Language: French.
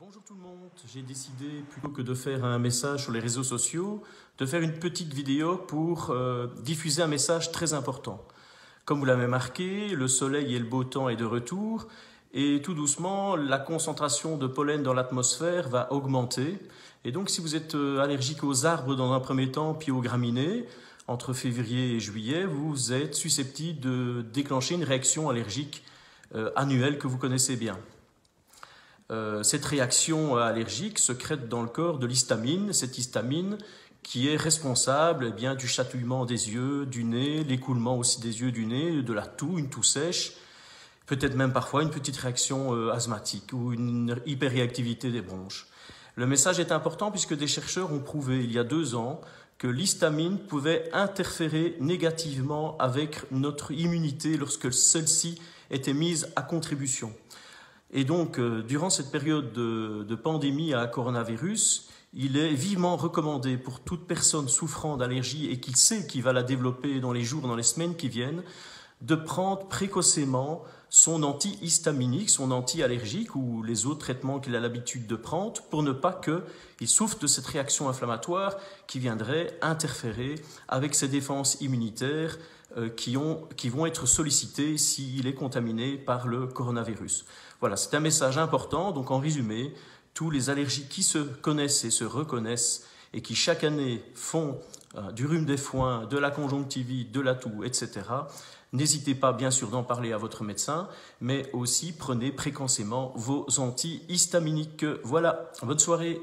Bonjour tout le monde, j'ai décidé plutôt que de faire un message sur les réseaux sociaux, de faire une petite vidéo pour diffuser un message très important. Comme vous l'avez marqué, le soleil et le beau temps est de retour et tout doucement la concentration de pollen dans l'atmosphère va augmenter. Et donc si vous êtes allergique aux arbres dans un premier temps puis aux graminées, entre février et juillet, vous êtes susceptible de déclencher une réaction allergique annuelle que vous connaissez bien. Cette réaction allergique secrète dans le corps de l'histamine, cette histamine qui est responsable du chatouillement des yeux, du nez, l'écoulement aussi des yeux, du nez, de la toux, une toux sèche, peut-être même parfois une petite réaction asthmatique ou une hyperréactivité des bronches. Le message est important puisque des chercheurs ont prouvé il y a 2 ans que l'histamine pouvait interférer négativement avec notre immunité lorsque celle-ci était mise à contribution. Et donc, durant cette période de pandémie à coronavirus, il est vivement recommandé pour toute personne souffrant d'allergie et qui sait qu'il va la développer dans les jours, dans les semaines qui viennent, de prendre précocement son antihistaminique, son anti-allergique ou les autres traitements qu'il a l'habitude de prendre pour ne pas qu'il souffre de cette réaction inflammatoire qui viendrait interférer avec ses défenses immunitaires qui vont être sollicitées s'il est contaminé par le coronavirus. Voilà, c'est un message important. Donc en résumé, tous les allergiques qui se connaissent et se reconnaissent et qui chaque année font du rhume des foins, de la conjonctivite, de la toux, etc., n'hésitez pas bien sûr d'en parler à votre médecin, mais aussi prenez précocement vos antihistaminiques. Voilà, bonne soirée.